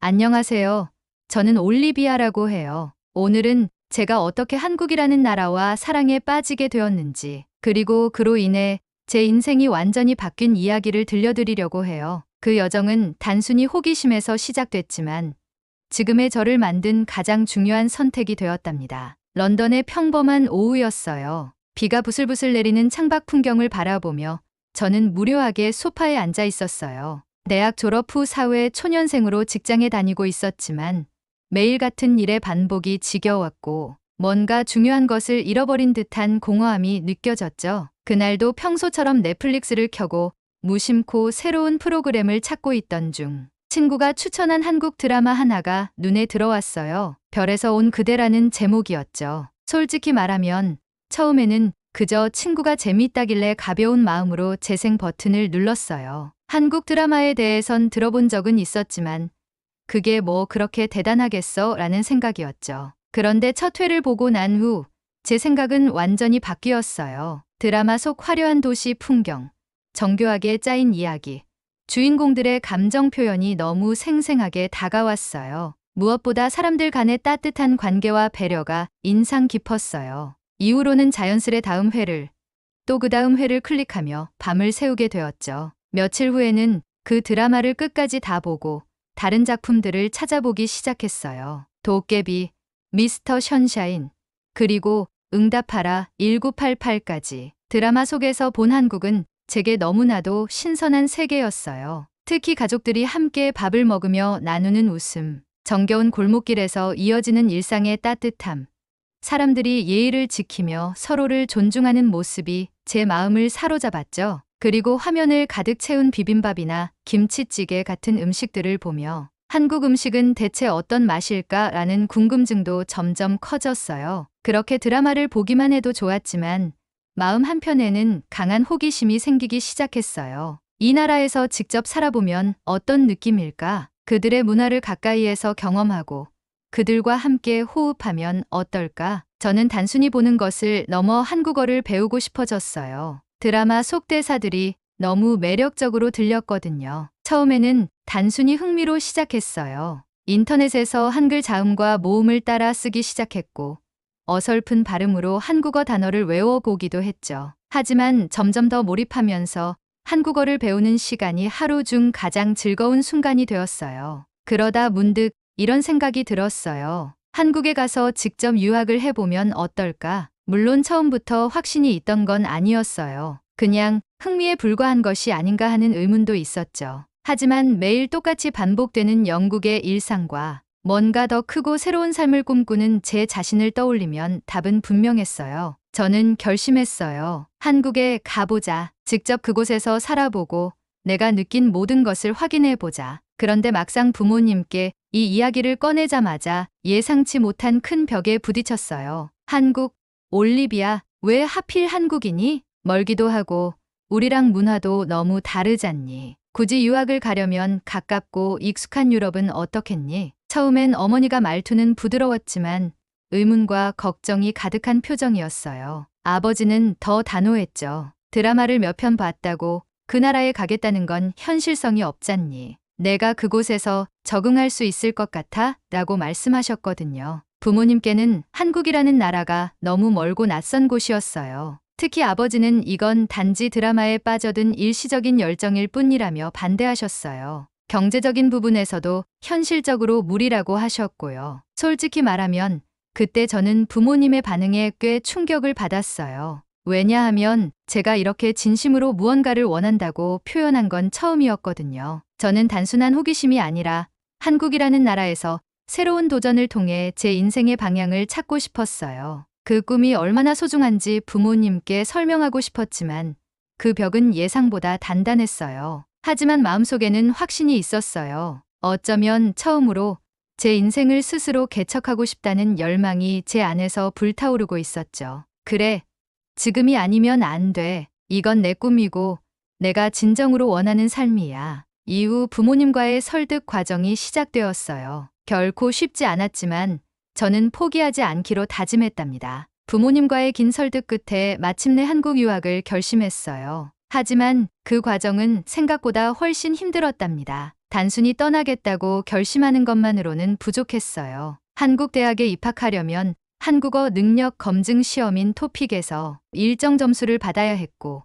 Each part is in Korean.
안녕하세요. 저는 올리비아라고 해요. 오늘은 제가 어떻게 한국이라는 나라와 사랑에 빠지게 되었는지, 그리고 그로 인해 제 인생이 완전히 바뀐 이야기를 들려드리려고 해요. 그 여정은 단순히 호기심에서 시작됐지만 지금의 저를 만든 가장 중요한 선택이 되었답니다. 런던의 평범한 오후였어요. 비가 부슬부슬 내리는 창밖 풍경을 바라보며 저는 무료하게 소파에 앉아 있었어요. 대학 졸업 후 사회 초년생으로 직장에 다니고 있었지만 매일 같은 일의 반복이 지겨웠고 뭔가 중요한 것을 잃어버린 듯한 공허함이 느껴졌죠. 그날도 평소처럼 넷플릭스를 켜고 무심코 새로운 프로그램을 찾고 있던 중 친구가 추천한 한국 드라마 하나가 눈에 들어왔어요. 별에서 온 그대라는 제목이었죠. 솔직히 말하면 처음에는 그저 친구가 재미있다길래 가벼운 마음으로 재생 버튼을 눌렀어요. 한국 드라마에 대해선 들어본 적은 있었지만 그게 뭐 그렇게 대단하겠어? 라는 생각이었죠. 그런데 첫 회를 보고 난 후 제 생각은 완전히 바뀌었어요. 드라마 속 화려한 도시 풍경, 정교하게 짜인 이야기, 주인공들의 감정 표현이 너무 생생하게 다가왔어요. 무엇보다 사람들 간의 따뜻한 관계와 배려가 인상 깊었어요. 이후로는 자연스레 다음 회를, 또 그 다음 회를 클릭하며 밤을 새우게 되었죠. 며칠 후에는 그 드라마를 끝까지 다 보고 다른 작품들을 찾아보기 시작했어요. 도깨비, 미스터 션샤인, 그리고 응답하라 1988까지. 드라마 속에서 본 한국은 제게 너무나도 신선한 세계였어요. 특히 가족들이 함께 밥을 먹으며 나누는 웃음, 정겨운 골목길에서 이어지는 일상의 따뜻함, 사람들이 예의를 지키며 서로를 존중하는 모습이 제 마음을 사로잡았죠. 그리고 화면을 가득 채운 비빔밥이나 김치찌개 같은 음식들을 보며 한국 음식은 대체 어떤 맛일까라는 궁금증도 점점 커졌어요. 그렇게 드라마를 보기만 해도 좋았지만 마음 한편에는 강한 호기심이 생기기 시작했어요. 이 나라에서 직접 살아보면 어떤 느낌일까? 그들의 문화를 가까이에서 경험하고 그들과 함께 호흡하면 어떨까? 저는 단순히 보는 것을 넘어 한국어를 배우고 싶어졌어요. 드라마 속 대사들이 너무 매력적으로 들렸거든요. 처음에는 단순히 흥미로 시작했어요. 인터넷에서 한글 자음과 모음을 따라 쓰기 시작했고 어설픈 발음으로 한국어 단어를 외워보기도 했죠. 하지만 점점 더 몰입하면서 한국어를 배우는 시간이 하루 중 가장 즐거운 순간이 되었어요. 그러다 문득 이런 생각이 들었어요. 한국에 가서 직접 유학을 해보면 어떨까? 물론 처음부터 확신이 있던 건 아니었어요. 그냥 흥미에 불과한 것이 아닌가 하는 의문도 있었죠. 하지만 매일 똑같이 반복되는 영국의 일상과 뭔가 더 크고 새로운 삶을 꿈꾸는 제 자신을 떠올리면 답은 분명했어요. 저는 결심했어요. 한국에 가보자. 직접 그곳에서 살아보고 내가 느낀 모든 것을 확인해보자. 그런데 막상 부모님께 이 이야기를 꺼내자마자 예상치 못한 큰 벽에 부딪혔어요. 한국, 올리비아, 왜 하필 한국이니? 멀기도 하고 우리랑 문화도 너무 다르잖니. 굳이 유학을 가려면 가깝고 익숙한 유럽은 어떻겠니? 처음엔 어머니가 말투는 부드러웠지만 의문과 걱정이 가득한 표정이었어요. 아버지는 더 단호했죠. 드라마를 몇 편 봤다고 그 나라에 가겠다는 건 현실성이 없잖니. 내가 그곳에서 적응할 수 있을 것 같아? 라고 말씀하셨거든요. 부모님께는 한국이라는 나라가 너무 멀고 낯선 곳이었어요. 특히 아버지는 이건 단지 드라마에 빠져든 일시적인 열정일 뿐이라며 반대하셨어요. 경제적인 부분에서도 현실적으로 무리라고 하셨고요. 솔직히 말하면 그때 저는 부모님의 반응에 꽤 충격을 받았어요. 왜냐하면 제가 이렇게 진심으로 무언가를 원한다고 표현한 건 처음이었거든요. 저는 단순한 호기심이 아니라 한국이라는 나라에서 새로운 도전을 통해 제 인생의 방향을 찾고 싶었어요. 그 꿈이 얼마나 소중한지 부모님께 설명하고 싶었지만 그 벽은 예상보다 단단했어요. 하지만 마음속에는 확신이 있었어요. 어쩌면 처음으로 제 인생을 스스로 개척하고 싶다는 열망이 제 안에서 불타오르고 있었죠. 그래, 지금이 아니면 안 돼. 이건 내 꿈이고 내가 진정으로 원하는 삶이야. 이후 부모님과의 설득 과정이 시작되었어요. 결코 쉽지 않았지만 저는 포기하지 않기로 다짐했답니다. 부모님과의 긴 설득 끝에 마침내 한국 유학을 결심했어요. 하지만 그 과정은 생각보다 훨씬 힘들었답니다. 단순히 떠나겠다고 결심하는 것만으로는 부족했어요. 한국 대학에 입학하려면 한국어 능력 검증 시험인 토픽에서 일정 점수를 받아야 했고,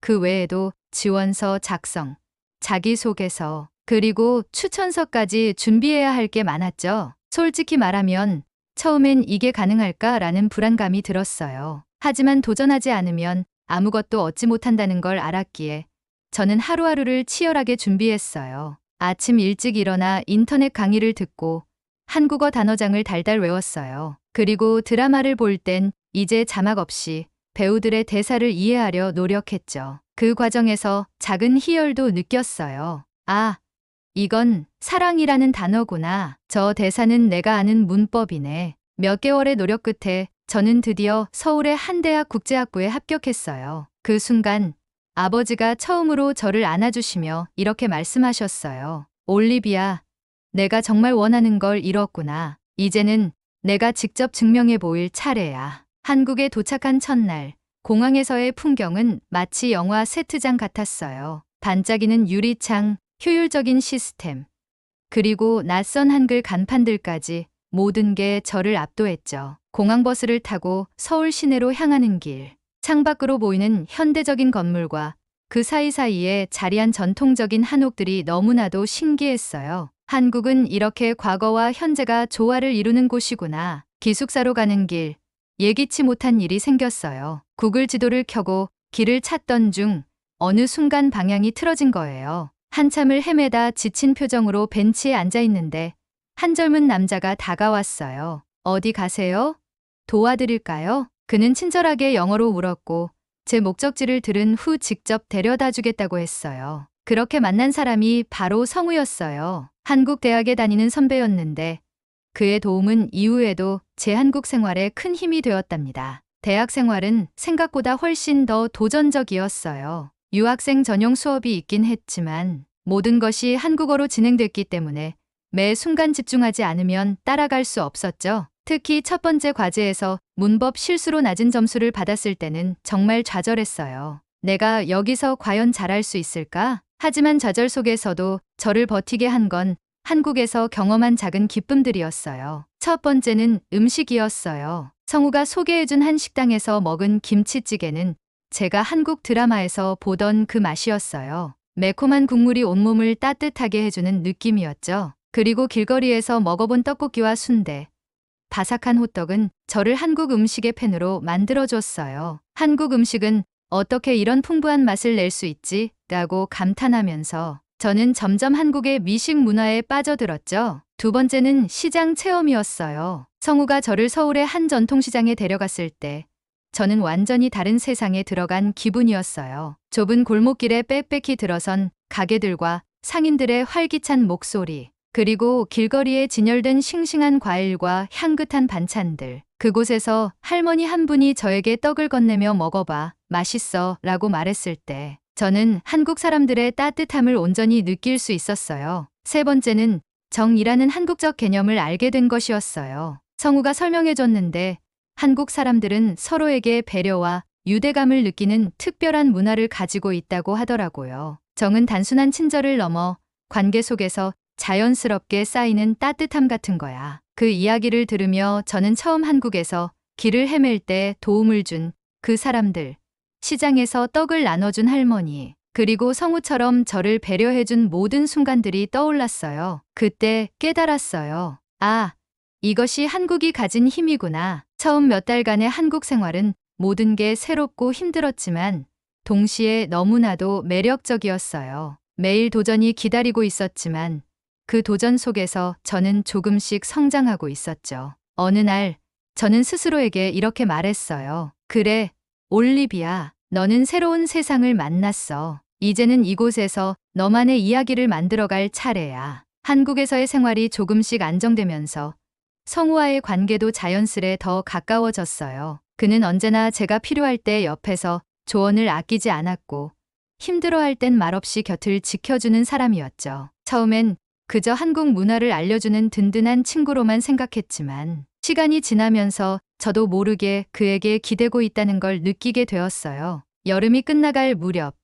그 외에도 지원서 작성, 자기소개서, 그리고 추천서까지 준비해야 할 게 많았죠. 솔직히 말하면 처음엔 이게 가능할까라는 불안감이 들었어요. 하지만 도전하지 않으면 아무것도 얻지 못한다는 걸 알았기에 저는 하루하루를 치열하게 준비했어요. 아침 일찍 일어나 인터넷 강의를 듣고 한국어 단어장을 달달 외웠어요. 그리고 드라마를 볼 땐 이제 자막 없이 배우들의 대사를 이해하려 노력했죠. 그 과정에서 작은 희열도 느꼈어요. 아, 이건 사랑이라는 단어구나. 저 대사는 내가 아는 문법이네. 몇 개월의 노력 끝에 저는 드디어 서울의 한 대학 국제학부에 합격했어요. 그 순간 아버지가 처음으로 저를 안아주시며 이렇게 말씀하셨어요. 올리비아, 내가 정말 원하는 걸 이뤘구나. 이제는 내가 직접 증명해 보일 차례야. 한국에 도착한 첫날, 공항에서의 풍경은 마치 영화 세트장 같았어요. 반짝이는 유리창, 효율적인 시스템, 그리고 낯선 한글 간판들까지 모든 게 저를 압도했죠. 공항버스를 타고 서울 시내로 향하는 길, 창밖으로 보이는 현대적인 건물과 그 사이사이에 자리한 전통적인 한옥들이 너무나도 신기했어요. 한국은 이렇게 과거와 현재가 조화를 이루는 곳이구나. 기숙사로 가는 길, 예기치 못한 일이 생겼어요. 구글 지도를 켜고 길을 찾던 중 어느 순간 방향이 틀어진 거예요. 한참을 헤매다 지친 표정으로 벤치에 앉아 있는데 한 젊은 남자가 다가왔어요. 어디 가세요? 도와드릴까요? 그는 친절하게 영어로 물었고 제 목적지를 들은 후 직접 데려다 주겠다고 했어요. 그렇게 만난 사람이 바로 성우였어요. 한국 대학에 다니는 선배였는데 그의 도움은 이후에도 제 한국 생활에 큰 힘이 되었답니다. 대학 생활은 생각보다 훨씬 더 도전적이었어요. 유학생 전용 수업이 있긴 했지만 모든 것이 한국어로 진행됐기 때문에 매 순간 집중하지 않으면 따라갈 수 없었죠. 특히 첫 번째 과제에서 문법 실수로 낮은 점수를 받았을 때는 정말 좌절했어요. 내가 여기서 과연 잘할 수 있을까? 하지만 좌절 속에서도 저를 버티게 한 건 한국에서 경험한 작은 기쁨들이었어요. 첫 번째는 음식이었어요. 성우가 소개해준 한 식당에서 먹은 김치찌개는 제가 한국 드라마에서 보던 그 맛이었어요. 매콤한 국물이 온몸을 따뜻하게 해주는 느낌이었죠. 그리고 길거리에서 먹어본 떡볶이와 순대, 바삭한 호떡은 저를 한국 음식의 팬으로 만들어줬어요. 한국 음식은 어떻게 이런 풍부한 맛을 낼 수 있지? 라고 감탄하면서 저는 점점 한국의 미식 문화에 빠져들었죠. 두 번째는 시장 체험이었어요. 성우가 저를 서울의 한 전통시장에 데려갔을 때 저는 완전히 다른 세상에 들어간 기분이었어요. 좁은 골목길에 빽빽히 들어선 가게들과 상인들의 활기찬 목소리, 그리고 길거리에 진열된 싱싱한 과일과 향긋한 반찬들. 그곳에서 할머니 한 분이 저에게 떡을 건네며 먹어봐, 맛있어 라고 말했을 때 저는 한국 사람들의 따뜻함을 온전히 느낄 수 있었어요. 세 번째는 정이라는 한국적 개념을 알게 된 것이었어요. 성우가 설명해줬는데 한국 사람들은 서로에게 배려와 유대감을 느끼는 특별한 문화를 가지고 있다고 하더라고요. 정은 단순한 친절을 넘어 관계 속에서 자연스럽게 쌓이는 따뜻함 같은 거야. 그 이야기를 들으며 저는 처음 한국에서 길을 헤맬 때 도움을 준 그 사람들, 시장에서 떡을 나눠준 할머니, 그리고 성우처럼 저를 배려해준 모든 순간들이 떠올랐어요. 그때 깨달았어요. 아, 이것이 한국이 가진 힘이구나. 처음 몇 달간의 한국 생활은 모든 게 새롭고 힘들었지만 동시에 너무나도 매력적이었어요. 매일 도전이 기다리고 있었지만 그 도전 속에서 저는 조금씩 성장하고 있었죠. 어느 날 저는 스스로에게 이렇게 말했어요. 그래, 올리비아, 너는 새로운 세상을 만났어. 이제는 이곳에서 너만의 이야기를 만들어갈 차례야. 한국에서의 생활이 조금씩 안정되면서 성우와의 관계도 자연스레 더 가까워졌어요. 그는 언제나 제가 필요할 때 옆에서 조언을 아끼지 않았고 힘들어할 땐 말없이 곁을 지켜주는 사람이었죠. 처음엔 그저 한국 문화를 알려주는 든든한 친구로만 생각했지만 시간이 지나면서 저도 모르게 그에게 기대고 있다는 걸 느끼게 되었어요. 여름이 끝나갈 무렵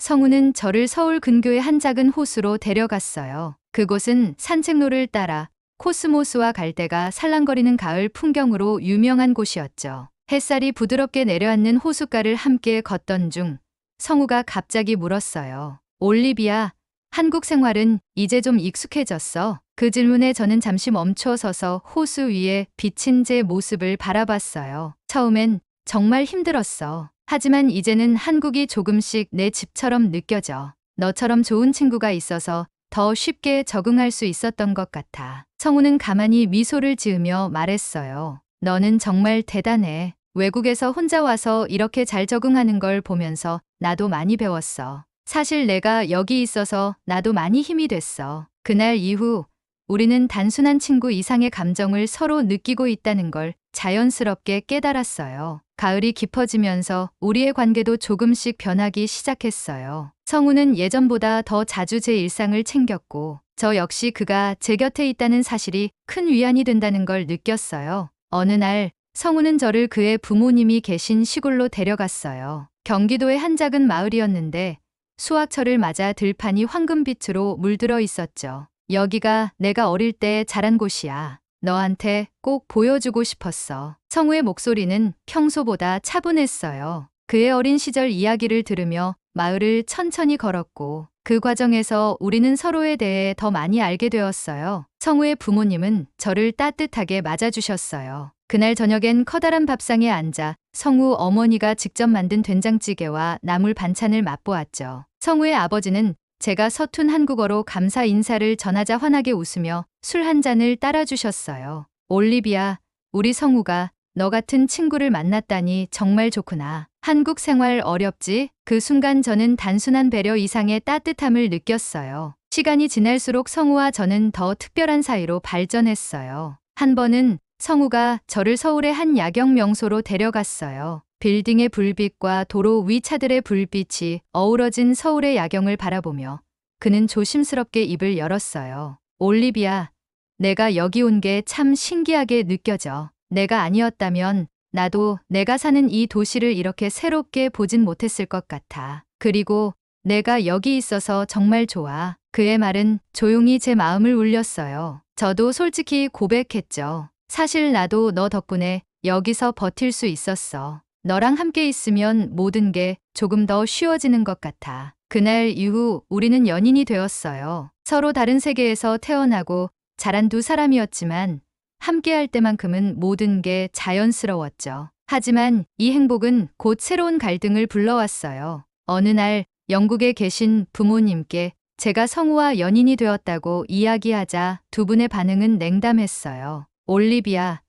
성우는 저를 서울 근교의 한 작은 호수로 데려갔어요. 그곳은 산책로를 따라 코스모스와 갈대가 살랑거리는 가을 풍경으로 유명한 곳이었죠. 햇살이 부드럽게 내려앉는 호숫가를 함께 걷던 중 성우가 갑자기 물었어요. 올리비아, 한국 생활은 이제 좀 익숙해졌어? 그 질문에 저는 잠시 멈춰서서 호수 위에 비친 제 모습을 바라봤어요. 처음엔 정말 힘들었어. 하지만 이제는 한국이 조금씩 내 집처럼 느껴져. 너처럼 좋은 친구가 있어서 더 쉽게 적응할 수 있었던 것 같아. 성우는 가만히 미소를 지으며 말했어요. 너는 정말 대단해. 외국에서 혼자 와서 이렇게 잘 적응하는 걸 보면서 나도 많이 배웠어. 사실 내가 여기 있어서 나도 많이 힘이 됐어. 그날 이후 우리는 단순한 친구 이상의 감정을 서로 느끼고 있다는 걸 자연스럽게 깨달았어요. 가을이 깊어지면서 우리의 관계도 조금씩 변하기 시작했어요. 성우는 예전보다 더 자주 제 일상을 챙겼고, 저 역시 그가 제 곁에 있다는 사실이 큰 위안이 된다는 걸 느꼈어요. 어느 날 성우는 저를 그의 부모님이 계신 시골로 데려갔어요. 경기도의 한 작은 마을이었는데 수확철을 맞아 들판이 황금빛으로 물들어 있었죠. 여기가 내가 어릴 때 자란 곳이야. 너한테 꼭 보여주고 싶었어. 성우의 목소리는 평소보다 차분했어요. 그의 어린 시절 이야기를 들으며 마을을 천천히 걸었고, 그 과정에서 우리는 서로에 대해 더 많이 알게 되었어요. 성우의 부모님은 저를 따뜻하게 맞아주셨어요. 그날 저녁엔 커다란 밥상에 앉아 성우 어머니가 직접 만든 된장찌개와 나물 반찬을 맛보았죠. 성우의 아버지는 제가 서툰 한국어로 감사 인사를 전하자 환하게 웃으며 술 한 잔을 따라주셨어요. 올리비아, 우리 성우가 너 같은 친구를 만났다니 정말 좋구나. 한국 생활 어렵지? 그 순간 저는 단순한 배려 이상의 따뜻함을 느꼈어요. 시간이 지날수록 성우와 저는 더 특별한 사이로 발전했어요. 한 번은 성우가 저를 서울의 한 야경 명소로 데려갔어요. 빌딩의 불빛과 도로 위 차들의 불빛이 어우러진 서울의 야경을 바라보며 그는 조심스럽게 입을 열었어요. 올리비아, 내가 여기 온 게 참 신기하게 느껴져. 내가 아니었다면 나도 내가 사는 이 도시를 이렇게 새롭게 보진 못했을 것 같아. 그리고 내가 여기 있어서 정말 좋아. 그의 말은 조용히 제 마음을 울렸어요. 저도 솔직히 고백했죠. 사실 나도 너 덕분에 여기서 버틸 수 있었어. 너랑 함께 있으면 모든 게 조금 더 쉬워지는 것 같아. 그날 이후 우리는 연인이 되었어요. 서로 다른 세계에서 태어나고 자란 두 사람이었지만 함께 할 때만큼은 모든 게 자연스러웠죠. 하지만 이 행복은 곧 새로운 갈등을 불러왔어요. 어느 날 영국에 계신 부모님께 제가 성우와 연인이 되었다고 이야기하자 두 분의 반응은 냉담했어요. 올리비아,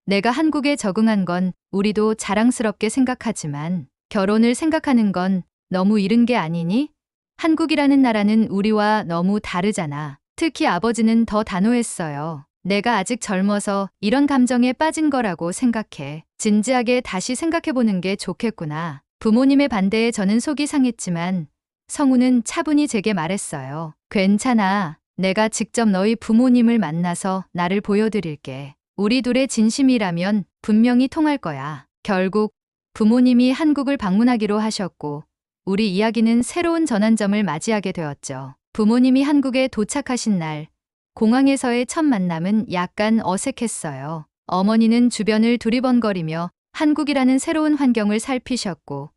내가 한국에 적응한 건 우리도 자랑스럽게 생각하지만 결혼을 생각하는 건 너무 이른 게 아니니? 한국이라는 나라는 우리와 너무 다르잖아. 특히 아버지는 더 단호했어요. 내가 아직 젊어서 이런 감정에 빠진 거라고 생각해. 진지하게 다시 생각해보는 게 좋겠구나. 부모님의 반대에 저는 속이 상했지만 성우는 차분히 제게 말했어요. 괜찮아. 내가 직접 너희 부모님을 만나서 나를 보여드릴게. 우리 둘의 진심이라면 분명히 통할 거야. 결국 부모님이 한국을 방문하기로 하셨고 우리 이야기는 새로운 전환점을 맞이하게 되었죠. 부모님이 한국에 도착하신 날 공항에서의 첫 만남은 약간 어색했어요. 어머니는 주변을 두리번거리며 한국이라는 새로운 환경을 살피셨고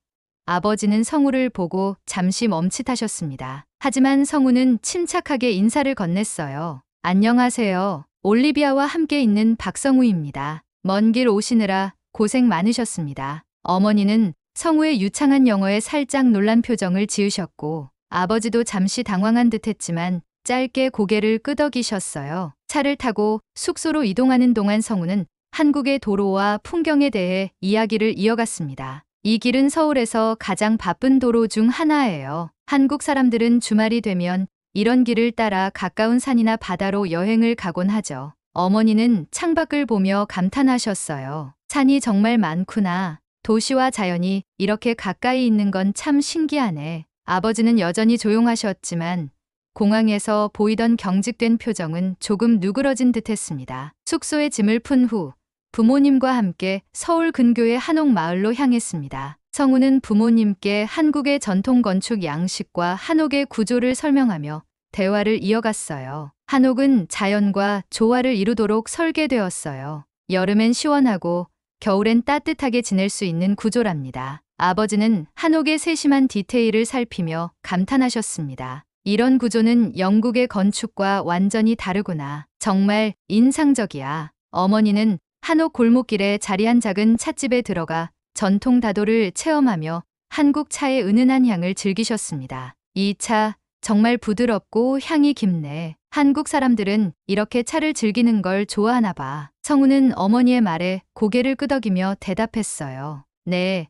아버지는 성우를 보고 잠시 멈칫하셨습니다. 하지만 성우는 침착하게 인사를 건넸어요. 안녕하세요. 올리비아와 함께 있는 박성우입니다. 먼 길 오시느라 고생 많으셨습니다. 어머니는 성우의 유창한 영어에 살짝 놀란 표정을 지으셨고 아버지도 잠시 당황한 듯했지만 짧게 고개를 끄덕이셨어요. 차를 타고 숙소로 이동하는 동안 성우는 한국의 도로와 풍경에 대해 이야기를 이어갔습니다. 이 길은 서울에서 가장 바쁜 도로 중 하나예요. 한국 사람들은 주말이 되면 이런 길을 따라 가까운 산이나 바다로 여행을 가곤 하죠. 어머니는 창밖을 보며 감탄하셨어요. 산이 정말 많구나. 도시와 자연이 이렇게 가까이 있는 건 참 신기하네. 아버지는 여전히 조용하셨지만 공항에서 보이던 경직된 표정은 조금 누그러진 듯했습니다. 숙소에 짐을 푼 후 부모님과 함께 서울 근교의 한옥 마을로 향했습니다. 성우는 부모님께 한국의 전통 건축 양식과 한옥의 구조를 설명하며 대화를 이어갔어요. 한옥은 자연과 조화를 이루도록 설계되었어요. 여름엔 시원하고 겨울엔 따뜻하게 지낼 수 있는 구조랍니다. 아버지는 한옥의 세심한 디테일을 살피며 감탄하셨습니다. 이런 구조는 영국의 건축과 완전히 다르구나. 정말 인상적이야. 어머니는 한옥 골목길에 자리한 작은 찻집에 들어가 전통 다도를 체험하며 한국 차의 은은한 향을 즐기셨습니다. 이 차 정말 부드럽고 향이 깊네. 한국 사람들은 이렇게 차를 즐기는 걸 좋아하나 봐. 성우는 어머니의 말에 고개를 끄덕이며 대답했어요. 네,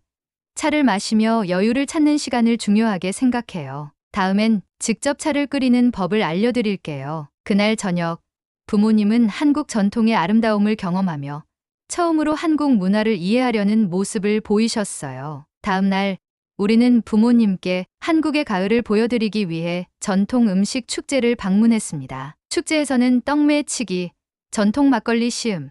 차를 마시며 여유를 찾는 시간을 중요하게 생각해요. 다음엔 직접 차를 끓이는 법을 알려드릴게요. 그날 저녁, 부모님은 한국 전통의 아름다움을 경험하며 처음으로 한국 문화를 이해하려는 모습을 보이셨어요. 다음 날, 우리는 부모님께 한국의 가을을 보여드리기 위해 전통 음식 축제를 방문했습니다. 축제에서는 떡매치기, 전통 막걸리 시음,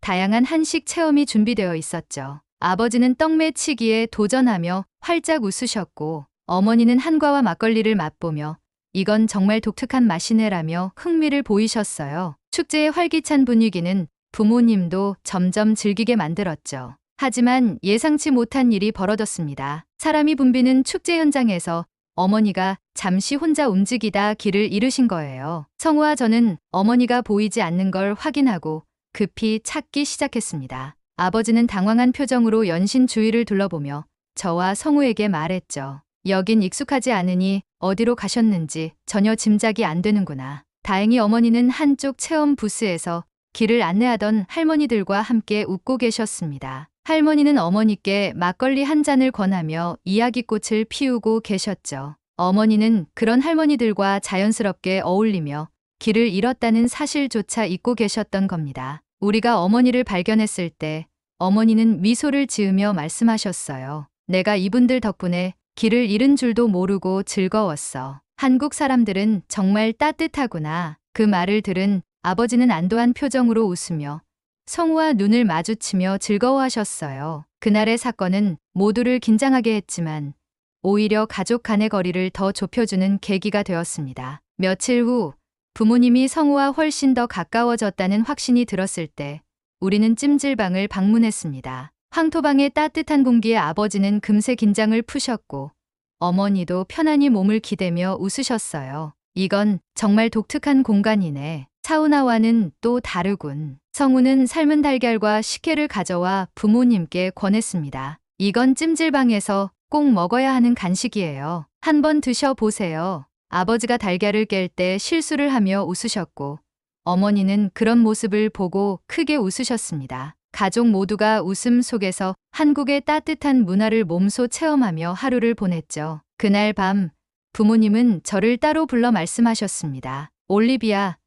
다양한 한식 체험이 준비되어 있었죠. 아버지는 떡매치기에 도전하며 활짝 웃으셨고, 어머니는 한과와 막걸리를 맛보며 이건 정말 독특한 맛이네라며 흥미를 보이셨어요. 축제의 활기찬 분위기는 부모님도 점점 즐기게 만들었죠. 하지만 예상치 못한 일이 벌어졌습니다. 사람이 붐비는 축제 현장에서 어머니가 잠시 혼자 움직이다 길을 잃으신 거예요. 성우와 저는 어머니가 보이지 않는 걸 확인하고 급히 찾기 시작했습니다. 아버지는 당황한 표정으로 연신 주위를 둘러보며 저와 성우에게 말했죠. 여긴 익숙하지 않으니 어디로 가셨는지 전혀 짐작이 안 되는구나. 다행히 어머니는 한쪽 체험 부스에서 길을 안내하던 할머니들과 함께 웃고 계셨습니다. 할머니는 어머니께 막걸리 한 잔을 권하며 이야기꽃을 피우고 계셨죠. 어머니는 그런 할머니들과 자연스럽게 어울리며 길을 잃었다는 사실조차 잊고 계셨던 겁니다. 우리가 어머니를 발견했을 때 어머니는 미소를 지으며 말씀하셨어요. 내가 이분들 덕분에 길을 잃은 줄도 모르고 즐거웠어. 한국 사람들은 정말 따뜻하구나. 그 말을 들은 아버지는 안도한 표정으로 웃으며 성우와 눈을 마주치며 즐거워하셨어요. 그날의 사건은 모두를 긴장하게 했지만 오히려 가족 간의 거리를 더 좁혀주는 계기가 되었습니다. 며칠 후 부모님이 성우와 훨씬 더 가까워졌다는 확신이 들었을 때 우리는 찜질방을 방문했습니다. 황토방의 따뜻한 공기에 아버지는 금세 긴장을 푸셨고 어머니도 편안히 몸을 기대며 웃으셨어요. 이건 정말 독특한 공간이네. 사우나와는 또 다르군. 성우는 삶은 달걀과 식혜를 가져와 부모님께 권했습니다. 이건 찜질방에서 꼭 먹어야 하는 간식이에요. 한번 드셔보세요. 아버지가 달걀을 깰 때 실수를 하며 웃으셨고 어머니는 그런 모습을 보고 크게 웃으셨습니다. 가족 모두가 웃음 속에서 한국의 따뜻한 문화를 몸소 체험하며 하루를 보냈죠. 그날 밤 부모님은 저를 따로 불러 말씀하셨습니다. 올리비아,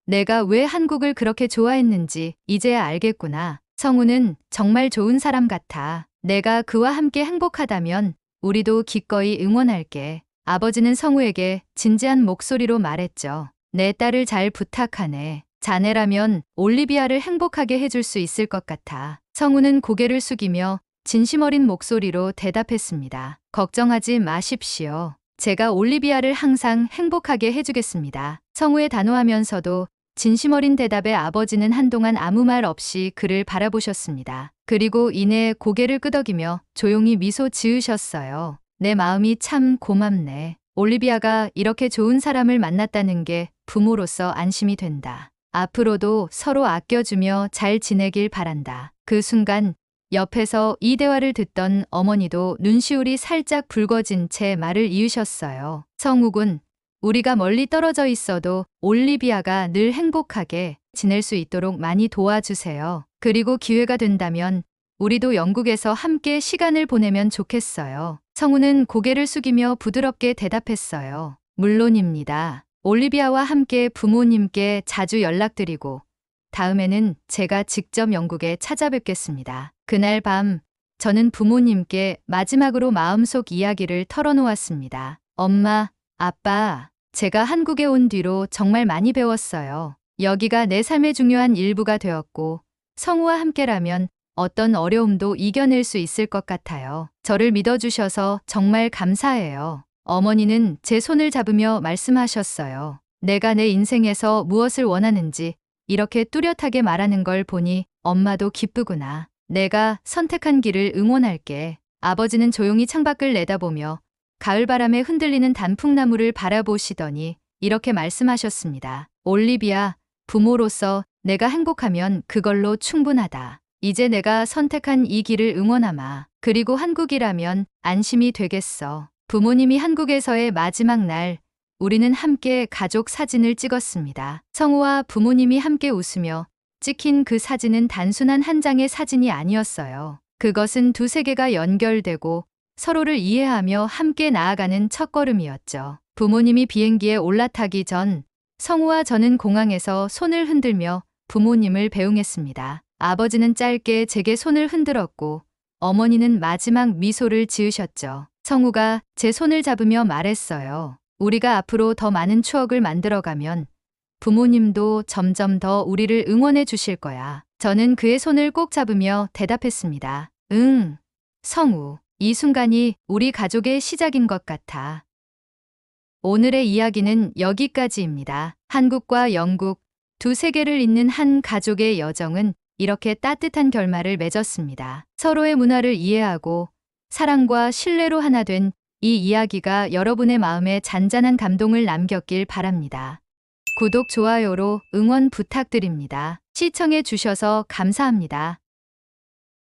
내가 왜 한국을 그렇게 좋아했는지 이제야 알겠구나. 성우는 정말 좋은 사람 같아. 내가 그와 함께 행복하다면 우리도 기꺼이 응원할게. 아버지는 성우에게 진지한 목소리로 말했죠. 내 딸을 잘 부탁하네. 자네라면 올리비아를 행복하게 해줄 수 있을 것 같아. 성우는 고개를 숙이며 진심 어린 목소리로 대답했습니다. 걱정하지 마십시오. 제가 올리비아를 항상 행복하게 해주겠습니다. 성우의 단호하면서도 진심 어린 대답에 아버지는 한동안 아무 말 없이 그를 바라보셨습니다. 그리고 이내 고개를 끄덕이며 조용히 미소 지으셨어요. 내 마음이 참 고맙네. 올리비아가 이렇게 좋은 사람을 만났다는 게 부모로서 안심이 된다. 앞으로도 서로 아껴주며 잘 지내길 바란다. 그 순간 옆에서 이 대화를 듣던 어머니도 눈시울이 살짝 붉어진 채 말을 이으셨어요. 성욱은 우리가 멀리 떨어져 있어도 올리비아가 늘 행복하게 지낼 수 있도록 많이 도와주세요. 그리고 기회가 된다면 우리도 영국에서 함께 시간을 보내면 좋겠어요. 성우는 고개를 숙이며 부드럽게 대답했어요. 물론입니다. 올리비아와 함께 부모님께 자주 연락드리고 다음에는 제가 직접 영국에 찾아뵙겠습니다. 그날 밤 저는 부모님께 마지막으로 마음속 이야기를 털어놓았습니다. 엄마, 아빠, 제가 한국에 온 뒤로 정말 많이 배웠어요. 여기가 내 삶의 중요한 일부가 되었고 성우와 함께라면 어떤 어려움도 이겨낼 수 있을 것 같아요. 저를 믿어주셔서 정말 감사해요. 어머니는 제 손을 잡으며 말씀하셨어요. 내가 내 인생에서 무엇을 원하는지 이렇게 뚜렷하게 말하는 걸 보니 엄마도 기쁘구나. 내가 선택한 길을 응원할게. 아버지는 조용히 창밖을 내다보며 가을바람에 흔들리는 단풍나무를 바라보시더니 이렇게 말씀하셨습니다. 올리비아, 부모로서 내가 행복하면 그걸로 충분하다. 이제 내가 선택한 이 길을 응원하마. 그리고 한국이라면 안심이 되겠어. 부모님이 한국에서의 마지막 날, 우리는 함께 가족 사진을 찍었습니다. 성우와 부모님이 함께 웃으며 찍힌 그 사진은 단순한 한 장의 사진이 아니었어요. 그것은 두 세계가 연결되고 서로를 이해하며 함께 나아가는 첫걸음이었죠. 부모님이 비행기에 올라타기 전 성우와 저는 공항에서 손을 흔들며 부모님을 배웅했습니다. 아버지는 짧게 제게 손을 흔들었고 어머니는 마지막 미소를 지으셨죠. 성우가 제 손을 잡으며 말했어요. 우리가 앞으로 더 많은 추억을 만들어가면 부모님도 점점 더 우리를 응원해 주실 거야. 저는 그의 손을 꼭 잡으며 대답했습니다. 응, 성우. 이 순간이 우리 가족의 시작인 것 같아. 오늘의 이야기는 여기까지입니다. 한국과 영국, 두 세계를 잇는 한 가족의 여정은 이렇게 따뜻한 결말을 맺었습니다. 서로의 문화를 이해하고 사랑과 신뢰로 하나 된 이 이야기가 여러분의 마음에 잔잔한 감동을 남겼길 바랍니다. 구독, 좋아요로 응원 부탁드립니다. 시청해 주셔서 감사합니다.